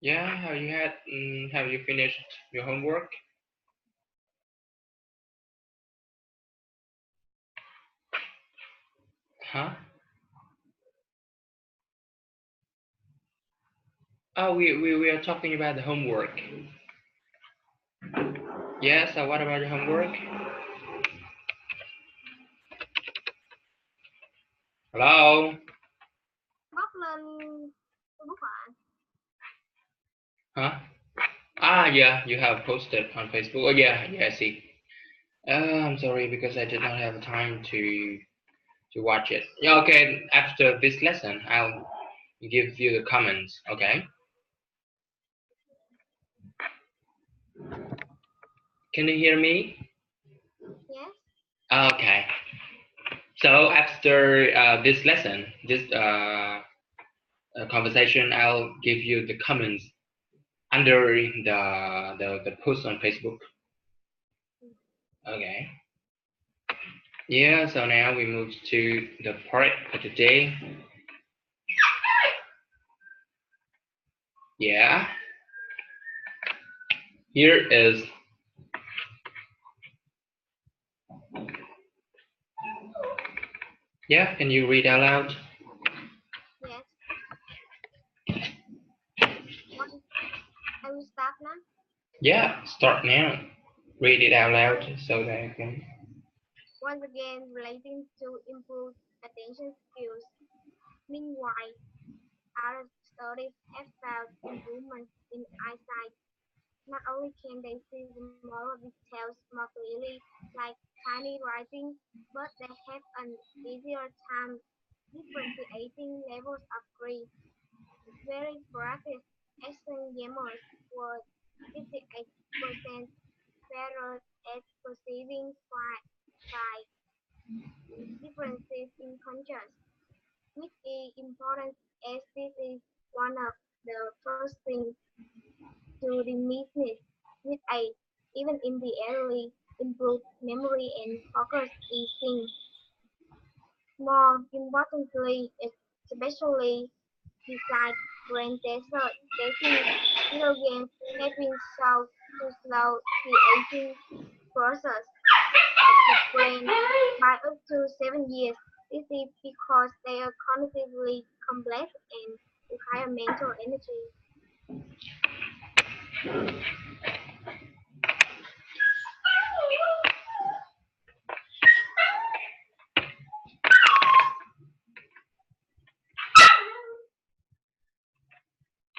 Yeah, have you finished your homework? Huh? Oh, we are talking about the homework. Yeah, so what about your homework? Hello? Bóc lên Facebook hả? Huh? Ah, yeah, you have posted on Facebook. Oh, yeah, yeah, I see. I'm sorry because I did not have time to watch it. Yeah, okay. After this lesson, I'll give you the comments. Okay? Can you hear me? Yes. Okay. So after this lesson, this conversation, I'll give you the comments under the post on Facebook. Okay. Yeah. So now we move to the part for today. Yeah. Here is. Yeah. Can you read out loud? Yes. One, I will start now. Yeah. Start now. Read it out loud so that I can. Once again, relating to improved attention skills. Meanwhile, other studies have found improvements in eyesight. Not only can they see smaller details more clearly, like tiny writing, but they have an easier time differentiating levels of green. Very practiced action gamers were 58% better at perceiving sight differences in contrast, which is important as this is one of the first things to dismiss with age, even in the elderly. Improved memory and focus is seen. More importantly, especially besides brain testing, video games have been shown to slow the aging process of the brain by up to 7 years. This is because they are cognitively complex and require mental energy.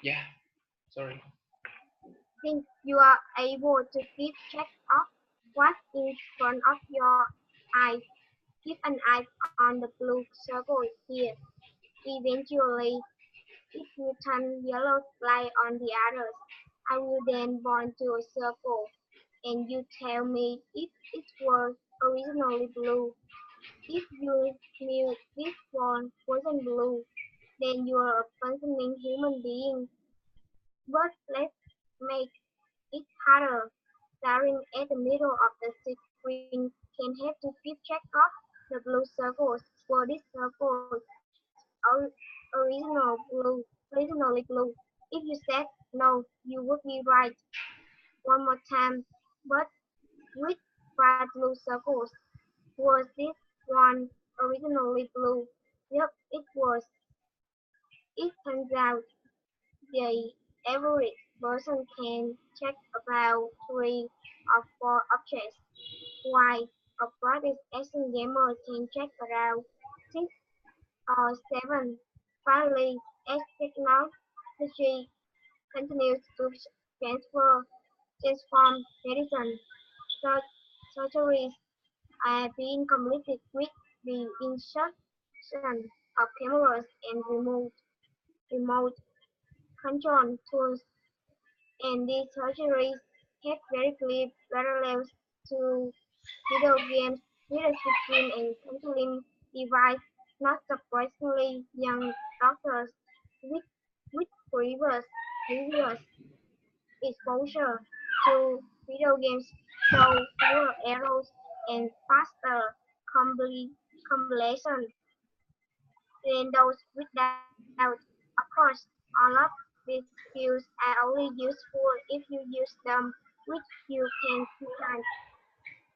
Yeah. Sorry. Since you are able to keep track of what's in front of your eyes, keep an eye on the blue circle here. Eventually, if you turn yellow light on the others, I will then point to a circle, and you tell me if it was originally blue. If you knew this one wasn't blue, then you are a functioning human being. But let's make it harder. Staring at the middle of the screen can help to keep track of the blue circles. Were these circles originally blue? If you said no, you would be right. One more time. But with bright blue circles, was this one originally blue? Yep, it was. It turns out the average person can check about 3 or 4 objects, while a practiced action gamer can check around 6 or 7. Finally, as technology continues to transform medicine, sur- surgeries are being completed with the insertion of cameras and remote control tools, and these surgeries have very clear parallels to video games with a screen and controlling device. Not surprisingly, young doctors with, with previous exposure to video games show fewer errors and faster completion than those without. Of course, all of These skills are only useful if you use them, which you can't.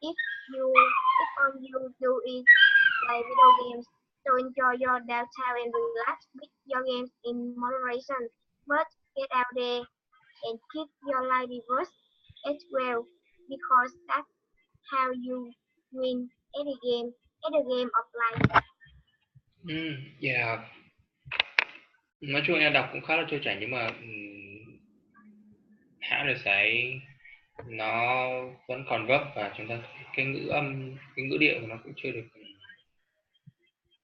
If if all you do is play video games, so enjoy your downtime and relax with your games in moderation. But get out there and keep your life diverse as well, because that's how you win any game of life. Yeah, nói chung em đọc cũng khá là trôi chảy nhưng mà how to say nó vẫn còn vấp và chúng ta cái ngữ âm, cái ngữ điệu của nó cũng chưa được.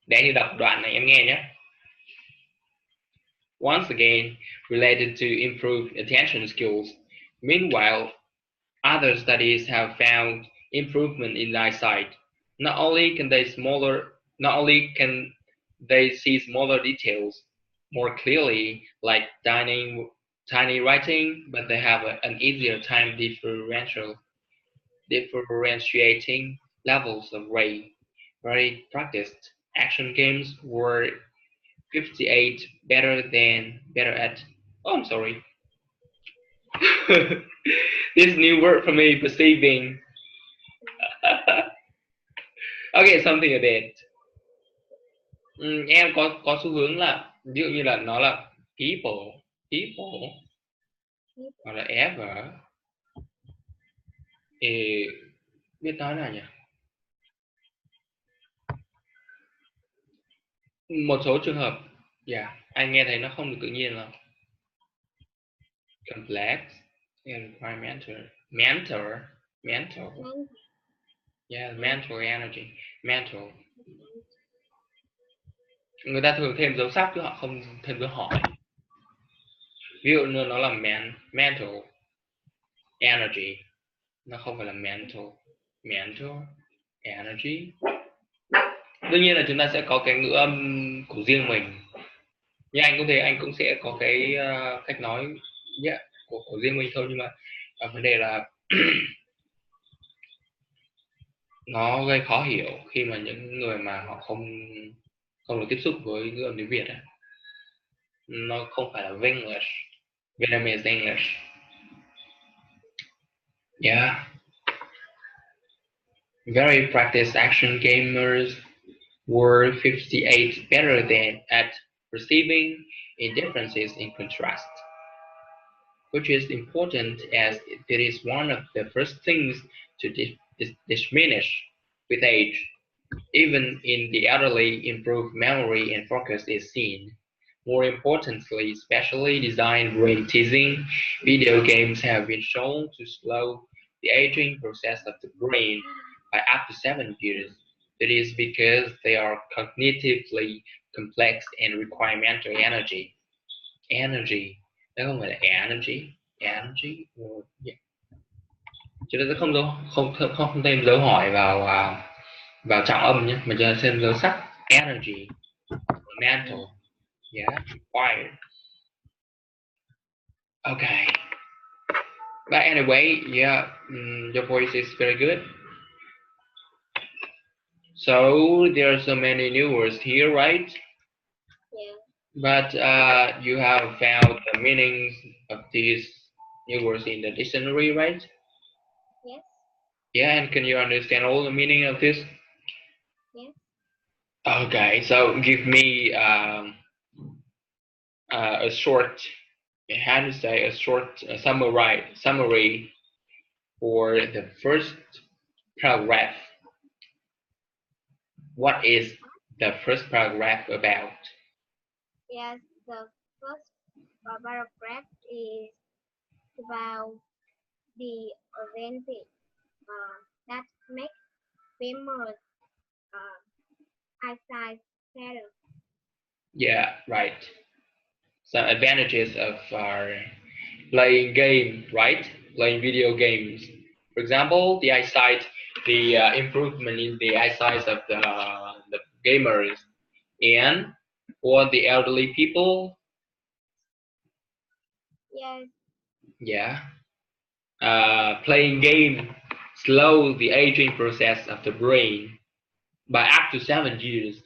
Để anh đọc đoạn này em nghe nhé. Once again, related to improve attention skills. Meanwhile, other studies have found improvement in eyesight. Not only can they see smaller details more clearly, like tiny writing, but they have an easier time differentiating levels of gray. Very practiced action games were 58 better at. Oh, I'm sorry. This new word for me, perceiving. Okay, something like that. Em có xu hướng là ví dụ như là nó là people hoặc là ever thì biết nói nào nhỉ? Một số trường hợp, anh nghe thấy nó không được tự nhiên lắm. Complex and mental. Yeah, mental energy, mental. Người ta thường thêm dấu sắc chứ họ không thêm dấu hỏi. Ví dụ như nó là mental energy, nó không phải là mental energy. Đương nhiên là chúng ta sẽ có cái ngữ âm của riêng mình. Nhưng anh cũng thế, anh cũng sẽ có cái cách nói của riêng mình thôi, nhưng mà vấn đề là nó gây khó hiểu khi mà những người mà họ không được tiếp xúc với ngữ âm tiếng Việt ấy. Nó không phải là Vietnamese English. Yeah. Very practiced action gamers were 58 better than at perceiving indifferences in contrast, which is important as it is one of the first things to diminish with age. Even in the elderly, improved memory and focus is seen. More importantly, specially designed brain teasing video games have been shown to slow the aging process of the brain by up to 7 years. It is because they are cognitively complex and require mental energy. Energy, đó không phải là energy. Chúng ta sẽ không thêm dấu hỏi vào trọng âm nhé, mà chúng ta thêm dấu sắc energy, mental, required. Okay. But anyway, your voice is very good. So there are so many new words here, right? Yeah. But you have found the meanings of these new words in the dictionary, right? Yes. Yeah, and can you understand all the meaning of this? Yes. Okay, so give me a short, how to say, a short summary for the first paragraph. What is the first paragraph about? Yes, the first paragraph is about the advantage that make famous eyesight better. Yeah, right. Some advantages of playing game, right? Playing video games. For example, the eyesight, the improvement in the eyesight of the gamers, and for the elderly people. Yes. Yeah. Playing game slow the aging process of the brain by up to 7 years.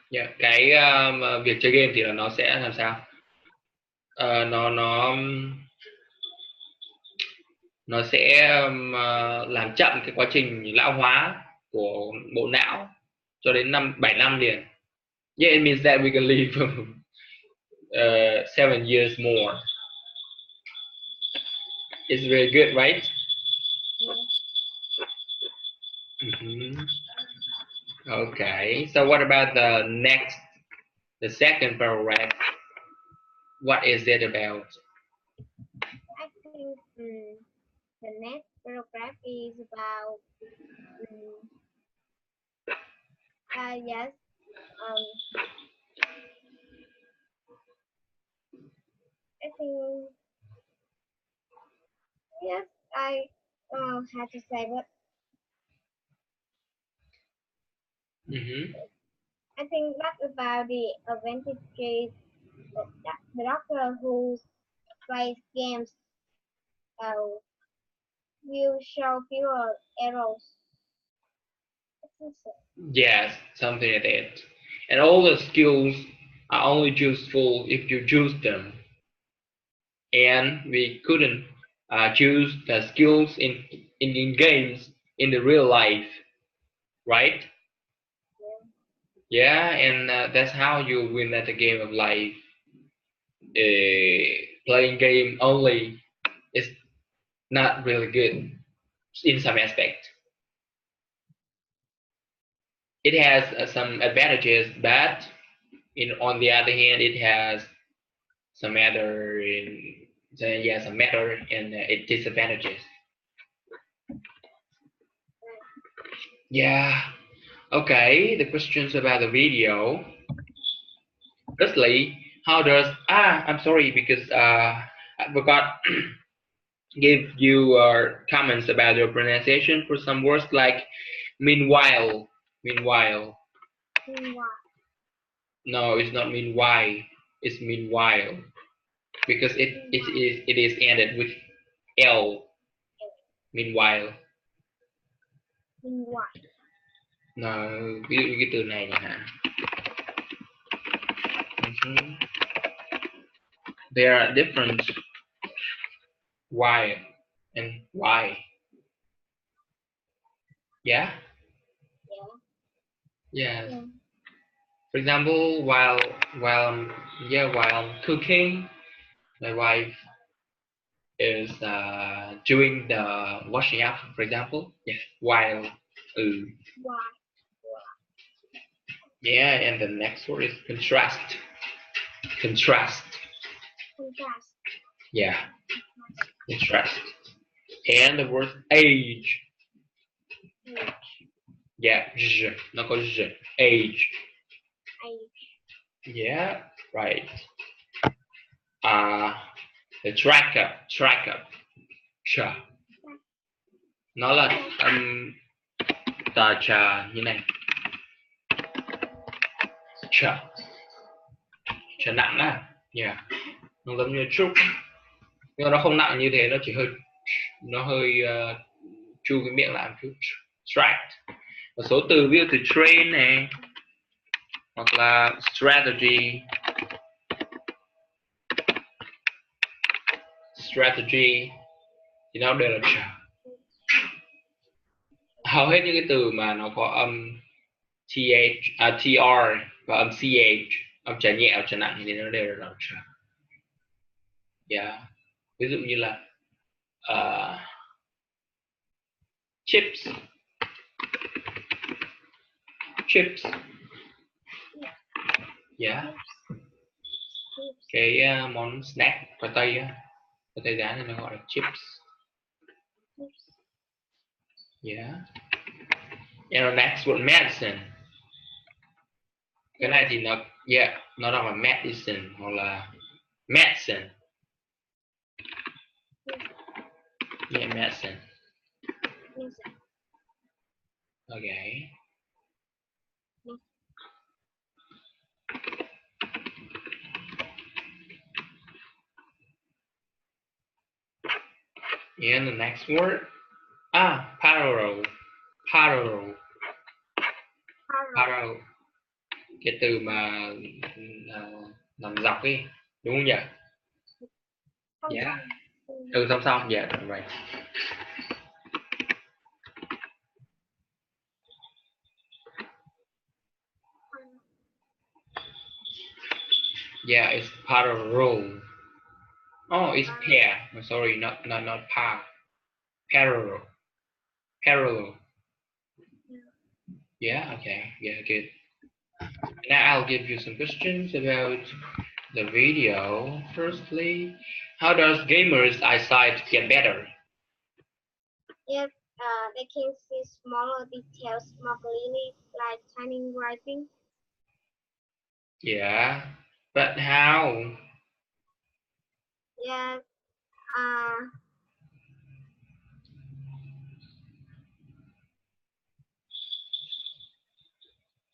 Yeah. Cái việc chơi game thì là nó sẽ làm sao? Nó nó sẽ làm chậm cái quá trình lão hóa của bộ não cho đến 7 năm liền. Yeah, it means that we can live 7 years more. It's very good, right? Yeah. Mm-hmm. Okay. So what about the second paragraph? What is it about? I think the next paragraph is about um, yes, um, I think yes, I had to say, but Mm-hmm. I think that's about the advantages the doctor who plays games uh, will show fewer errors. I think so. Yes, something like that. And all the skills are only useful if you choose them. And we couldn't choose the skills in games in the real life, right? Yeah. Yeah, and that's how you win at the game of life. Playing game only is not really good in some aspect. It has some advantages, but on the other hand, it has some other yeah, some matter and it disadvantages. Right. Yeah. Okay. The questions about the video. Firstly, how does I'm sorry because I forgot give you comments about your pronunciation for some words like meanwhile. Meanwhile. Meanwhile, No, it's not meanwhile. It's meanwhile because meanwhile, it is ended with l. Meanwhile. meanwhile, Nó ví dụ như cái từ này chẳng hạn. Mhm. There are different why and why. Yeah. yeah, Yes. yeah, For example, while yeah while cooking, my wife is doing the washing up. For example, yes. While why, why, yeah, and the next word is contrast. Contrast. contrast, Yeah, contrast. And the word age. age, Yeah, nó có age. age, Yeah, right. Uh, the tracker, sure. Nó là tà trà như này, trà, trà nặng á, yeah. Nó giống như trúc, nhưng mà nó không nặng như thế, nó chỉ hơi, nó hơi chu cái miệng lại một chút. Tract. Một số từ ví dụ từ train này, hoặc là strategy thì nó đều là trà. Hầu hết những cái từ mà nó có âm tr và âm ch, âm trà nhẹ, âm trà nặng thì nó đều là trà. Yeah. Ví dụ như là uh, chips, chips. Yeah. chips, Cái món snack khoai tây á, khoai tây rán thì nó gọi là chips. chips, Yeah. And the next word medicine. Cái này thì nó yeah, nó đọc là medicine hoặc là medicine. Yeah, medicine. medicine, Okay. And the next word parallel, parallel, parallel, parallel. Cái cái từ mà nằm dọc ấy, đúng không nhỉ? Song Yeah. song. Ừ, song song. Yeah, right. Yeah, it's part of rule. Oh, it's pair. I'm sorry, not par. Parallel. Parallel. Yeah, okay. Yeah, good. Now I'll give you some questions about the video. Firstly, how does gamers' eyesight get better? Yes, they can see smaller details more clearly, like tiny writing. Yeah, but how? Yes,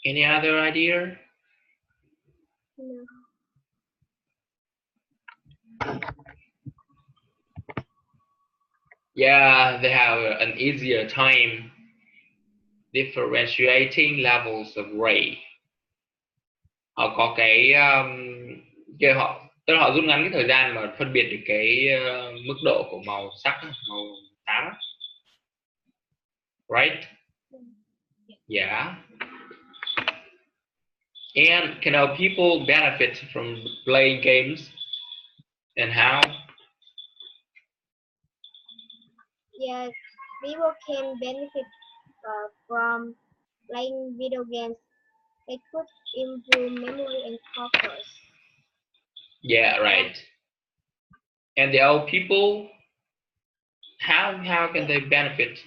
Any other idea? no, Yeah, they have an easier time differentiating levels of gray. Họ có cái họ tức là họ rút ngắn cái thời gian mà phân biệt được cái mức độ của màu sắc, màu xám, right? Yeah. And can our people benefit from playing games, and how? yes, people can benefit from playing video games. They could improve memory and focus. Yeah, right. And the old people, how can Yes, they benefit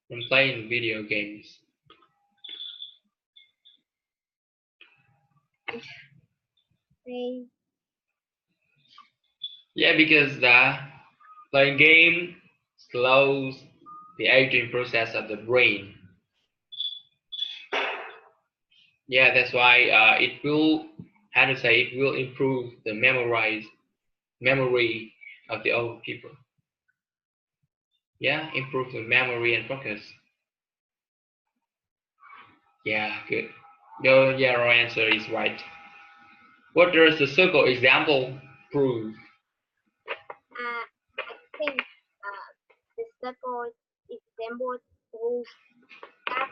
from playing video games? they Yeah, because playing game slows the aging process of the brain. Yeah, that's why it will, how to say, it will improve the memory of the old people. Yeah, improve the memory and focus. Yeah, good. No, yeah, our answer is right. What does the circle example prove? I think the circle example proves that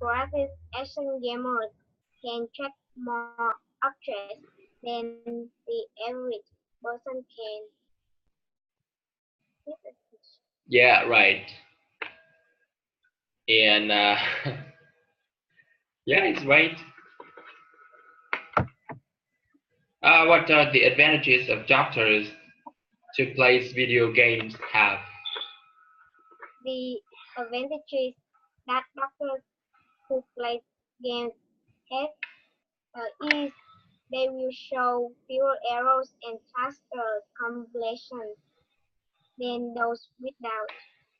proactive action gamers can track more objects than the average person can. Yeah, right. And yeah, it's right. What are the advantages of doctors to play video games have? The advantages that doctors who play games have is they will show fewer errors and faster completions than those without.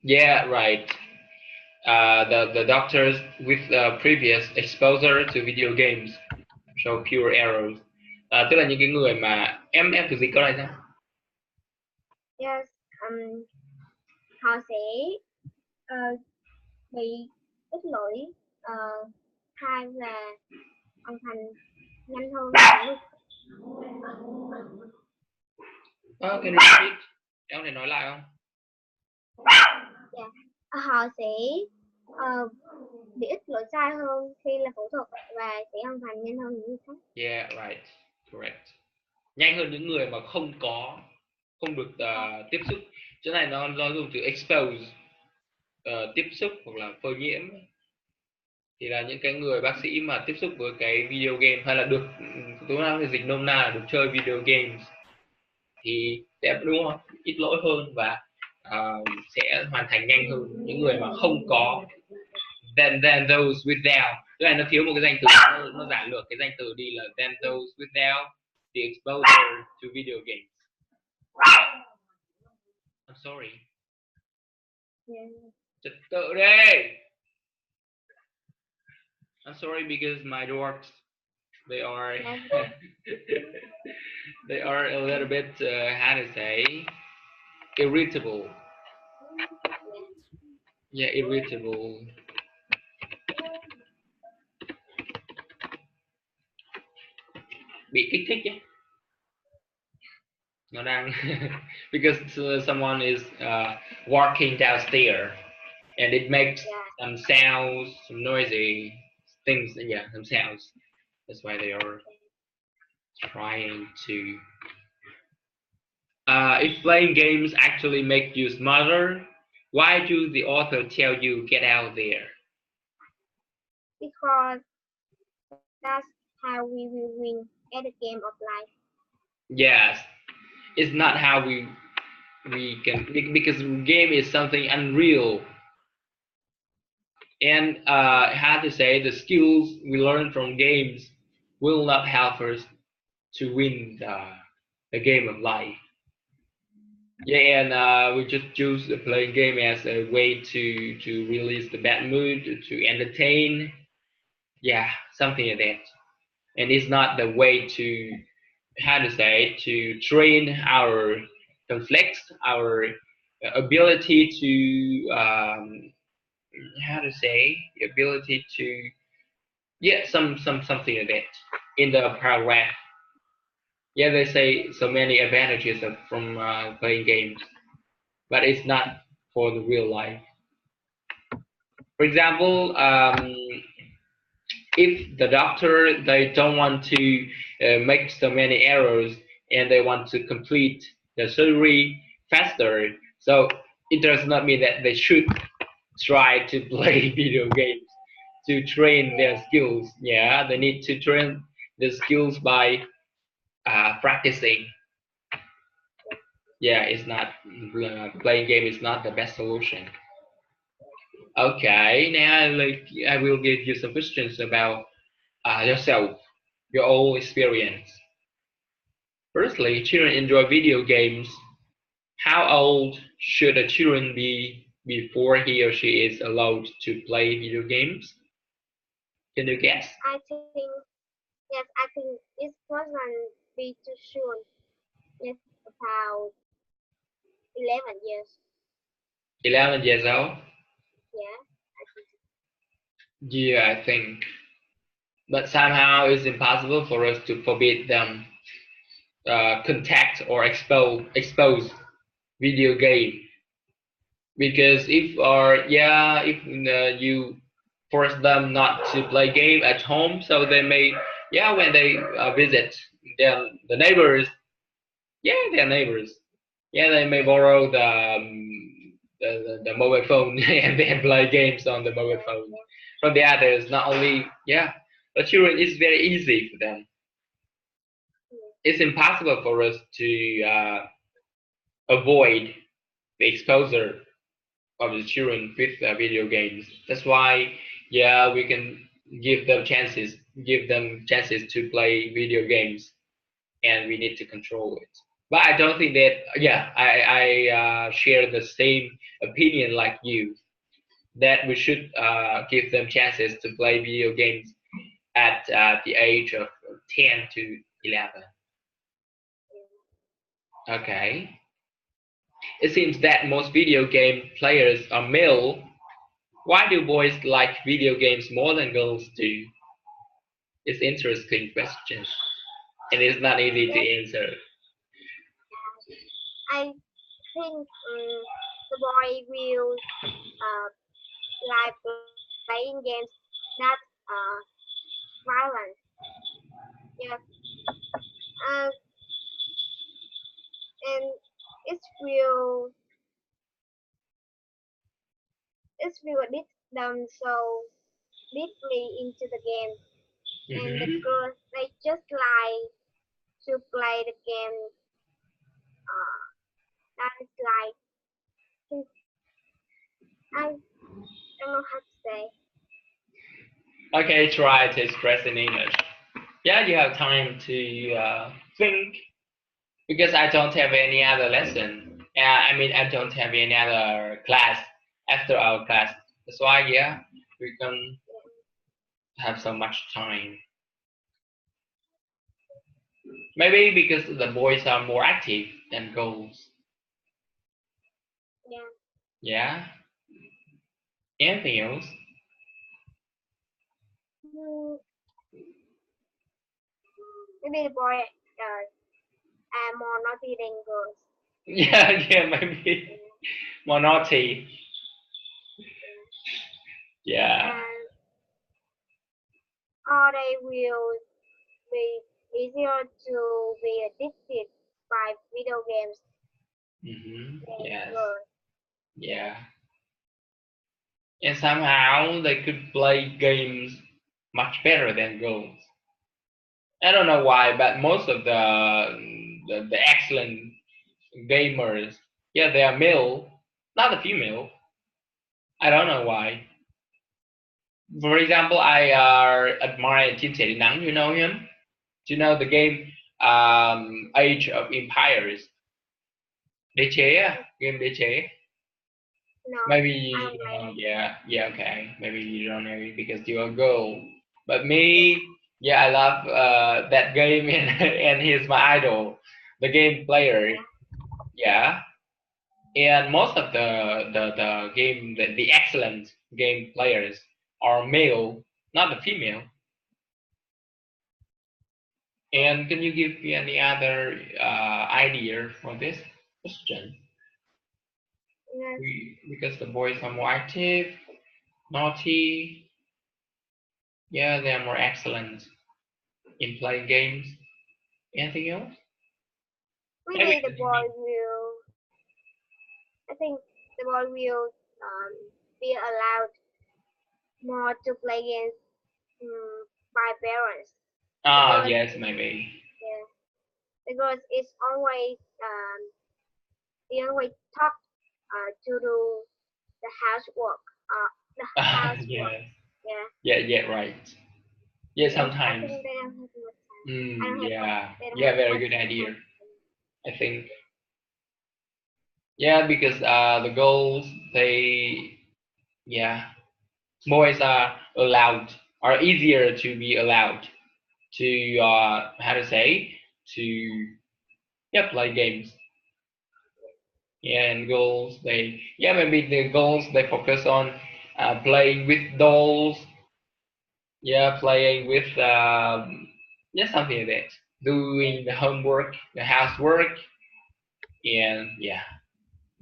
Yeah, right. The doctors with previous exposure to video games show fewer errors. Tức là những cái người mà em thử dịch câu này xem. Yes, họ sẽ ờ, bị ít lỗi khai và hoàn thành nhanh hơn những người. Can you repeat? Em có thể nói lại không? Yeah. Họ sẽ ờ, bị ít lỗi sai hơn khi là phẫu thuật và sẽ hoàn thành nhanh hơn những người khác. Yeah, right. Correct. Nhanh hơn những người mà không được tiếp xúc. Chỗ này nó dùng từ expose, tiếp xúc hoặc là phơi nhiễm, thì là những cái người bác sĩ mà tiếp xúc với cái video game hay là được, tôi nói dịch nôm na là được chơi video games thì sẽ đúng không, ít lỗi hơn và sẽ hoàn thành nhanh hơn những người mà không có than those without. Tức là nó thiếu một cái danh từ, nó giản lược cái danh từ đi là than those without the exposure to video games. I'm sorry. Yeah. Trật tự đây. I'm sorry because my dogs, they are they are a little bit how to say, irritable. Yeah, irritable. bị kích thích ấy, nó đang because someone is walking downstairs and it makes Yeah, some sounds, some noisy things. Yeah, some sounds. That's why they are trying to. If playing games actually make you smarter, why do the author tell you get out there? because that's how we will win at the game of life. Yes, it's not how we can because game is something unreal, and how to say the skills we learn from games will not help us to win the game of life. Yeah, and we just choose playing game as a way to release the bad mood, to entertain. Yeah, something like that. And it's not the way to how to say to train our conflicts, our ability to how to say ability to yeah something like that in the paragraph. Yeah, they say so many advantages from playing games, but it's not for the real life. For example, if the doctor they don't want to make so many errors and they want to complete the surgery faster, so it does not mean that they should try to play video games to train their Yeah, skills. Yeah, they need to train the skills by practicing. Yeah, it's not playing game is not the best solution. Okay, now like I will give you some questions about yourself, your own experience. Firstly, children enjoy video games. How old should a children be before he or she is allowed to play video games? Can you guess? I think yes, I think it wasn't be too soon. Yes, about 11 years. 11 years old? Yeah, I think Yeah, I think. But somehow it's impossible for us to forbid them contact or expose video game because if or yeah if you force them not to play game at home so they may yeah when they visit the neighbors yeah their neighbors yeah they may borrow the mobile phone and then play games on the mobile yeah, phone from the others not only yeah the children is very easy for them. yeah, It's impossible for us to avoid the exposure of the children with video games. That's why, yeah, we can give them chances to play video games, and we need to control it. But I don't think that, yeah, I share the same opinion like you that we should give them chances to play video games at the age of 10 to 11. Okay. It seems that most video game players are male. Why do boys like video games more than girls do? It's an interesting question, and it's not easy yeah. to answer. I think the boy will uh, like playing games, not violent. Yeah, uh, and it will it will addict them so deeply into the game, and the Hmm. girls they just like to play the game. That is like I don't know how to say. Okay, try to express in English. Yeah, you have time to think because I don't have any other lesson. I mean, I don't have any other class after our class. That's why, yeah, we can have so much time. Maybe because the boys are more active than girls. Yeah, Yeah. Anything else? mm, Maybe the boy are more naughty than girls. Yeah, yeah, maybe Yeah, more naughty. yeah. Yeah. And or they will be easier to be addicted by video games than Yes. girls. Yeah. And somehow they could play games much better than girls. I don't know why, but most of the excellent gamers, yeah, they are male, not a female. I don't know why. For example, I admire Chim Sẻ Đi Nắng. You know him? Do you know the game Age of Empires? Đế chế á, game đế chế. No, I Maybe don't play that. yeah, yeah, okay. Maybe you don't know it because you're a girl. But me, yeah, I love that game and he's my idol, the game player. Yeah, Yeah, and most of the game the excellent game players are male, not the female. And can you give me any other idea for this question? yes. Because the boys are more active, naughty. Yeah, they are more excellent in playing games. Anything else? Maybe Maybe the boy will. I think the boy will be allowed more to play games by parents ah because yes, maybe. yeah, because it's always they always talk to do the housework the housework. Yes. Yeah, Yeah, yeah, right. Yeah, and I sometimes. think they don't have much time. I don't have much. Yeah, They don't yeah, have very much good idea. time. I think. Yeah, because the girls they yeah boys are easier to be allowed to how to say to yeah play games. Yeah, and girls they yeah maybe the girls they focus on playing with dolls. Yeah, playing with yeah something like that. Doing the homework, the housework, and yeah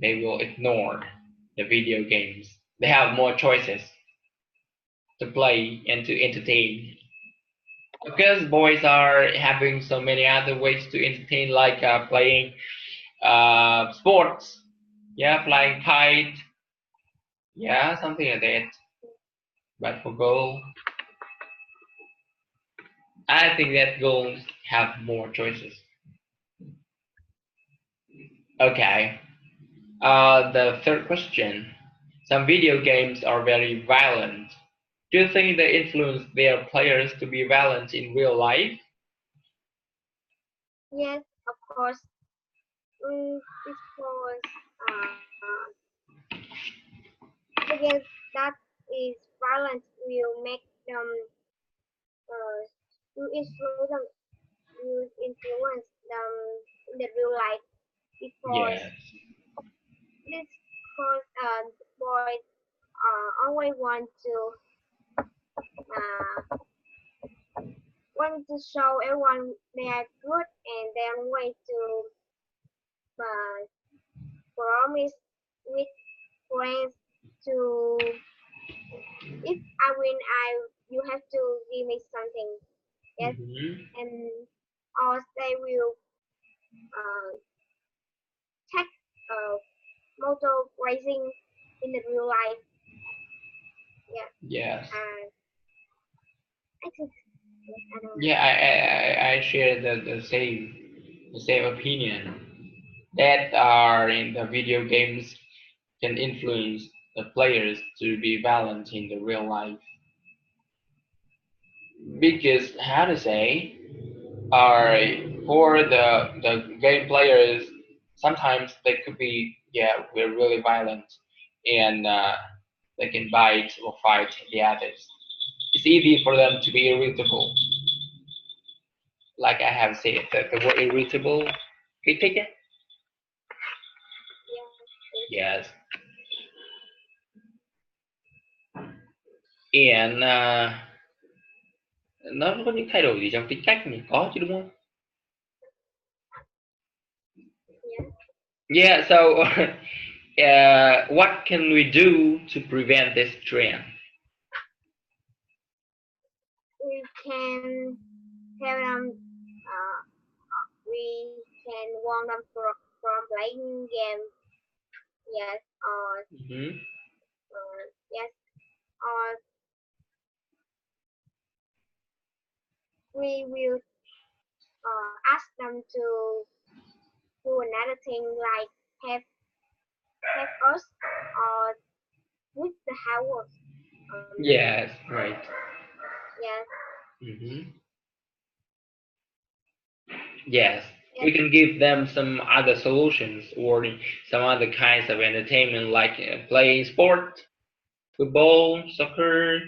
they will ignore the video games. They have more choices to play and to entertain. Because boys are having so many other ways to entertain, like playing sports, yeah, flying kite, yeah, something like that. But for girls, I think that girls have more choices. Okay. The third question. Some video games are very violent. Do you think they influence their players to be violent in real life? Yes, of course. Because the games that is violent will make them uh, will influence them in the real life because Yes. this because boys always want to show everyone they are good and they are way to uh, promise with friends to if I win I you have to give me something. Yes, Hmm. and or they will uh, take uh, motor racing in the real life. Yeah, Yes. and I think yes, I don't know. Yeah, I share the same opinion that are in the video games can influence the players to be violent in the real life because how to say are for the game players sometimes they could be yeah we're really violent and they can bite or fight the others. It's easy for them to be irritable, like I have said the word irritable. Kích thích ấy. Yeah, irritable. Yes. And nó có những thay đổi gì trong tính cách mình có chứ đúng không? Yeah. So, what can we do to prevent this trend? We can tell them we can warn them from playing game. Yes, Hmm. yes, or we will ask them to do another thing like have have us with the house. Yes. Right. Yes, Hmm. Yes. yes, We can give them some other solutions or some other kinds of entertainment, like playing sport, football, soccer,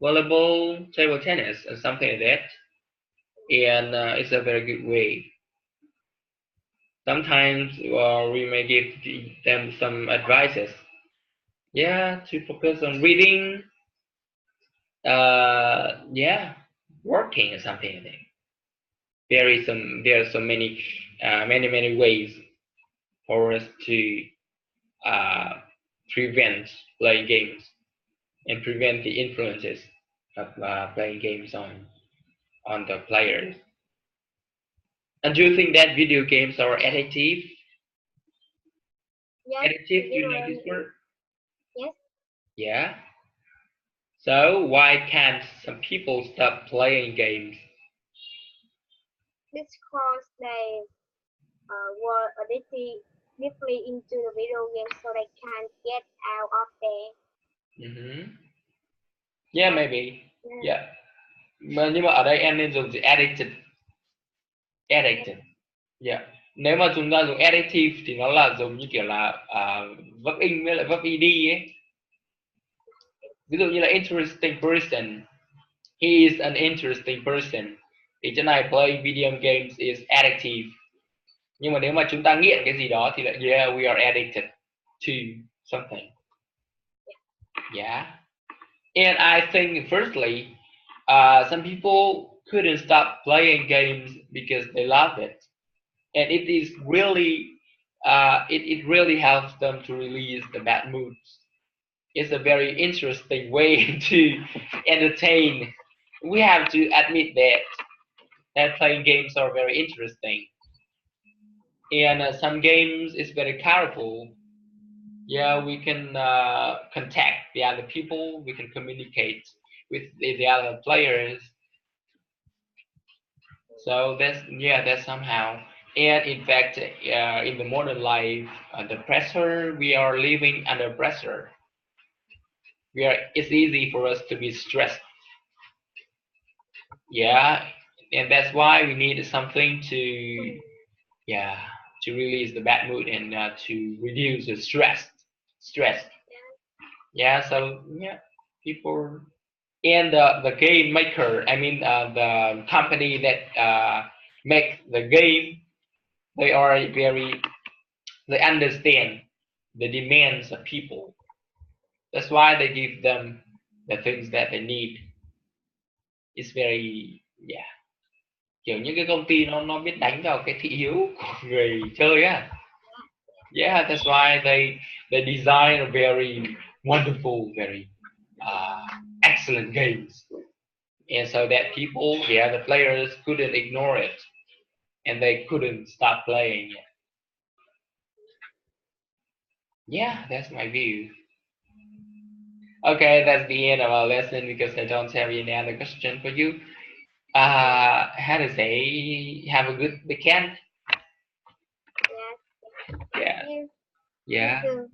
volleyball, table tennis, or something like that. And it's a very good way. Sometimes we may give them some advices. Yeah, to focus on reading. Yeah, working or something like that. There are so many, many ways for us to uh, prevent playing games and prevent the influences of playing games on the players. And do you think that video games are addictive? yes. Addictive, do you know this Generally, word? yes, Yeah. So why can't some people stop playing games? because they were addicted deeply into the video games, so they can't get out of there. Hmm. Yeah, Yes, maybe. yes, Yeah. Mà nhưng mà ở đây em nên dùng từ addicted. yes, Addicted. Yeah. Nếu mà chúng ta dùng addictive thì nó là giống như kiểu là vấp in với lại vấp ed ấy. Ví dụ như là interesting person. He is an interesting person. Thì chỗ này playing video games is addictive. Nhưng mà nếu mà chúng ta nghiện cái gì đó thì lại yeah we are addicted to something. Yeah. And I think firstly, some people couldn't stop playing games because they love it, and it is really, it really helps them to release the bad moods. It's a very interesting way to entertain. We have to admit that playing games are very interesting, and some games is very colorful. Yeah, we can contact the other people. We can communicate with the other players. So that's yeah, that's somehow. And in fact, in the modern life, the pressure we are living under pressure. It's easy for us to be stressed. Yeah, and that's why we need something to yeah to release the bad mood and to reduce the stress. Stress. Yeah. So yeah, people and the game maker. I mean, the company that make the game. They are very they understand the demands of people. That's why they give them the things that they need. It's very yeah, kiểu như cái công ty nó biết đánh vào cái thị hiếu của người chơi á. Yeah, that's why they design a very wonderful, very uh, excellent games, and so that people, yeah, the players couldn't ignore it, and they couldn't stop playing it. Yeah, that's my view. Okay, that's the end of our lesson because I don't have any other question for you. How to say have a good weekend? yes. Thank Yeah, you. You yeah, too.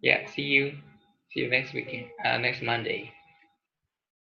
yeah. See you next weekend. Next Monday.